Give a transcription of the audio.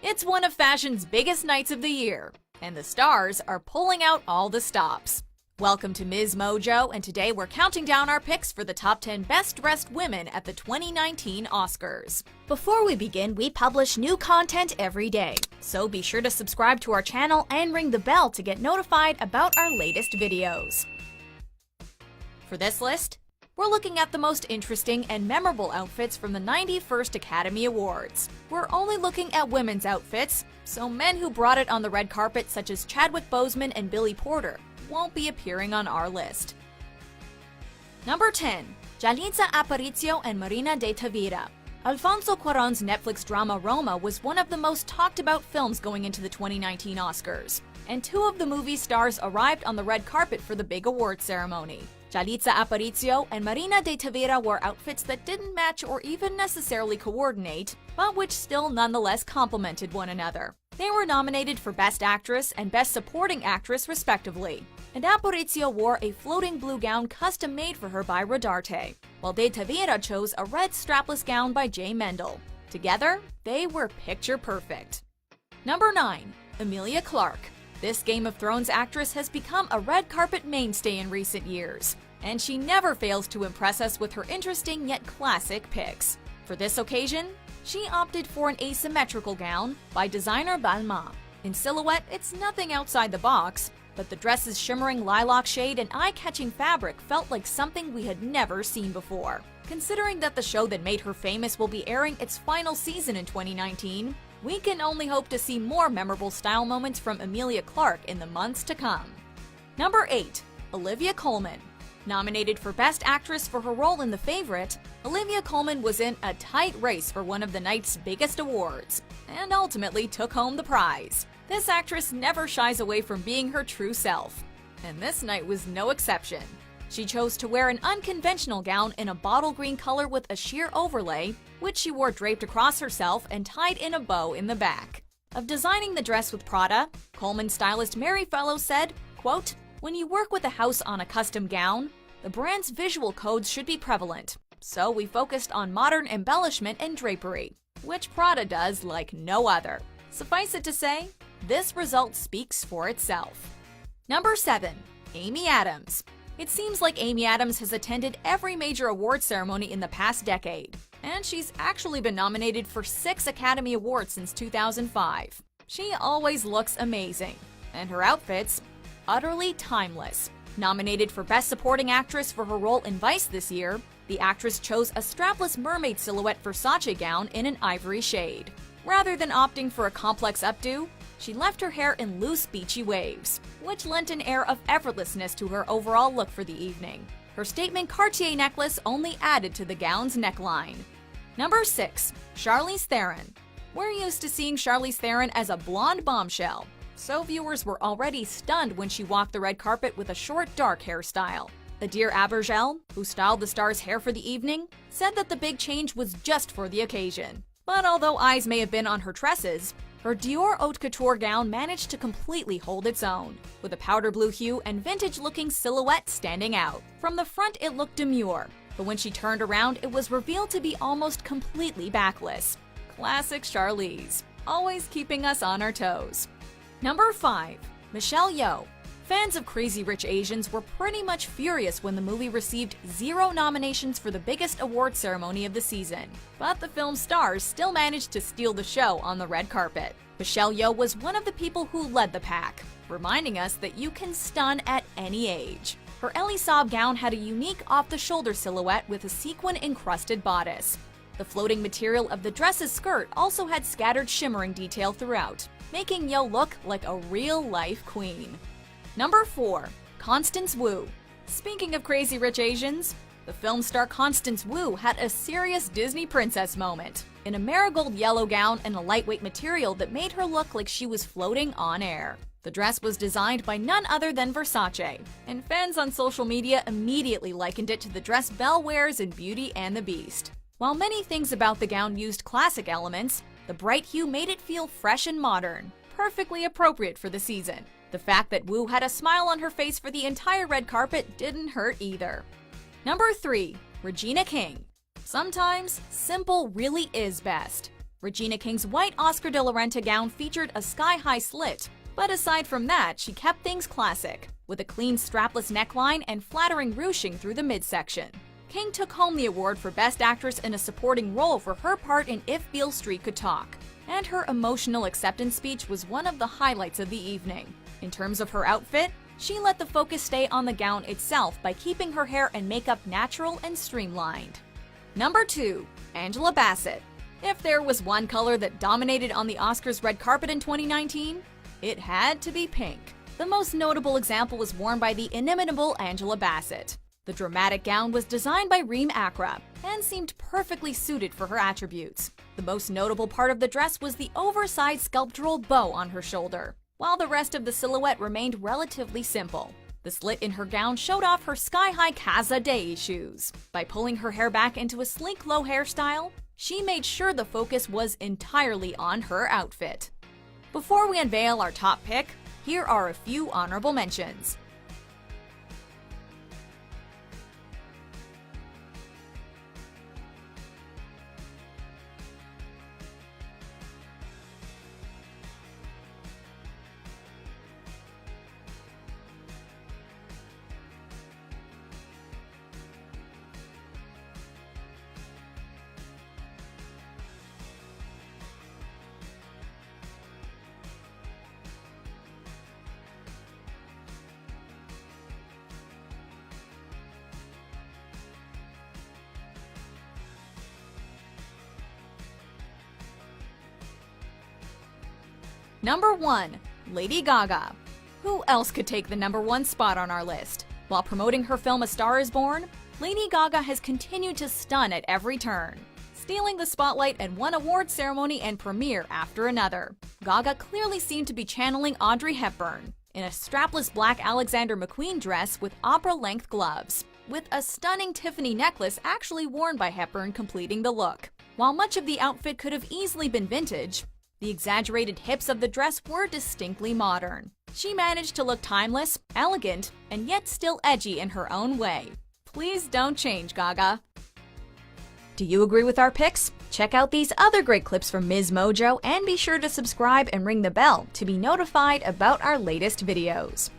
It's one of fashion's biggest nights of the year, and the stars are pulling out all the stops. Welcome to Ms. Mojo, and today we're counting down our picks for the top 10 best-dressed women at the 2019 Oscars. Before we begin, we publish new content every day, so be sure to subscribe to our channel and ring the bell to get notified about our latest videos. For this list, we're looking at the most interesting and memorable outfits from the 91st Academy Awards. We're only looking at women's outfits, so men who brought it on the red carpet such as Chadwick Boseman and Billy Porter won't be appearing on our list. Number 10. Yalitza Aparicio and Marina de Tavira. Alfonso Cuarón's Netflix drama Roma was one of the most talked about films going into the 2019 Oscars, and two of the movie's stars arrived on the red carpet for the big award ceremony. Yalitza Aparicio and Marina de Tavira wore outfits that didn't match or even necessarily coordinate, but which still nonetheless complemented one another. They were nominated for Best Actress and Best Supporting Actress respectively, and Aparicio wore a floating blue gown custom-made for her by Rodarte, while de Tavira chose a red strapless gown by Jay Mendel. Together, they were picture-perfect. Number 9. Emilia Clarke. This Game of Thrones actress has become a red carpet mainstay in recent years, and she never fails to impress us with her interesting yet classic picks. For this occasion, she opted for an asymmetrical gown by designer Balmain. In silhouette, it's nothing outside the box, but the dress's shimmering lilac shade and eye-catching fabric felt like something we had never seen before. Considering that the show that made her famous will be airing its final season in 2019, we can only hope to see more memorable style moments from Emilia Clarke in the months to come. Number 8. Olivia Colman. Nominated for Best Actress for her role in The Favorite, Olivia Colman was in a tight race for one of the night's biggest awards, and ultimately took home the prize. This actress never shies away from being her true self, and this night was no exception. She chose to wear an unconventional gown in a bottle green color with a sheer overlay, which she wore draped across herself and tied in a bow in the back. Of designing the dress with Prada, Colman stylist Mary Fellows said, quote, "When you work with a house on a custom gown, the brand's visual codes should be prevalent, so we focused on modern embellishment and drapery, which Prada does like no other. Suffice it to say, this result speaks for itself." Number 7. Amy Adams. It seems like Amy Adams has attended every major award ceremony in the past decade, and she's actually been nominated for 6 Academy Awards since 2005. She always looks amazing, and her outfits, utterly timeless. Nominated for Best Supporting Actress for her role in Vice this year, the actress chose a strapless mermaid silhouette Versace gown in an ivory shade. Rather than opting for a complex updo, she left her hair in loose, beachy waves, which lent an air of effortlessness to her overall look for the evening. Her statement Cartier necklace only added to the gown's neckline. Number 6. Charlize Theron. We're used to seeing Charlize Theron as a blonde bombshell, so viewers were already stunned when she walked the red carpet with a short, dark hairstyle. Adir Abergel, who styled the star's hair for the evening, said that the big change was just for the occasion. But although eyes may have been on her tresses, her Dior Haute Couture gown managed to completely hold its own, with a powder blue hue and vintage-looking silhouette standing out. From the front it looked demure, but when she turned around it was revealed to be almost completely backless. Classic Charlize, always keeping us on our toes. Number 5. Michelle Yeoh. Fans of Crazy Rich Asians were pretty much furious when the movie received 0 nominations for the biggest award ceremony of the season, but the film's stars still managed to steal the show on the red carpet. Michelle Yeoh was one of the people who led the pack, reminding us that you can stun at any age. Her Elie Saab gown had a unique off-the-shoulder silhouette with a sequin-encrusted bodice. The floating material of the dress's skirt also had scattered shimmering detail throughout, making Yeoh look like a real-life queen. Number 4. Constance Wu. Speaking of Crazy Rich Asians, the film star Constance Wu had a serious Disney princess moment, in a marigold yellow gown and a lightweight material that made her look like she was floating on air. The dress was designed by none other than Versace, and fans on social media immediately likened it to the dress Belle wears in Beauty and the Beast. While many things about the gown used classic elements, the bright hue made it feel fresh and modern, perfectly appropriate for the season. The fact that Wu had a smile on her face for the entire red carpet didn't hurt either. Number 3. Regina King. Sometimes, simple really is best. Regina King's white Oscar de la Renta gown featured a sky-high slit, but aside from that, she kept things classic, with a clean strapless neckline and flattering ruching through the midsection. King took home the award for Best Actress in a Supporting Role for her part in If Beale Street Could Talk, and her emotional acceptance speech was one of the highlights of the evening. In terms of her outfit, she let the focus stay on the gown itself by keeping her hair and makeup natural and streamlined. Number 2. Angela Bassett. If there was one color that dominated on the Oscars red carpet in 2019, it had to be pink. The most notable example was worn by the inimitable Angela Bassett. The dramatic gown was designed by Reem Acra and seemed perfectly suited for her attributes. The most notable part of the dress was the oversized sculptural bow on her shoulder, while the rest of the silhouette remained relatively simple. The slit in her gown showed off her sky-high Casa Dei shoes. By pulling her hair back into a sleek low hairstyle, she made sure the focus was entirely on her outfit. Before we unveil our top pick, here are a few honorable mentions. Number 1. Lady Gaga. Who else could take the number 1 spot on our list? While promoting her film A Star Is Born, Lady Gaga has continued to stun at every turn, stealing the spotlight at one award ceremony and premiere after another. Gaga clearly seemed to be channeling Audrey Hepburn in a strapless black Alexander McQueen dress with opera-length gloves, with a stunning Tiffany necklace actually worn by Hepburn completing the look. While much of the outfit could have easily been vintage, the exaggerated hips of the dress were distinctly modern. She managed to look timeless, elegant, and yet still edgy in her own way. Please don't change, Gaga. Do you agree with our picks? Check out these other great clips from Ms. Mojo and be sure to subscribe and ring the bell to be notified about our latest videos.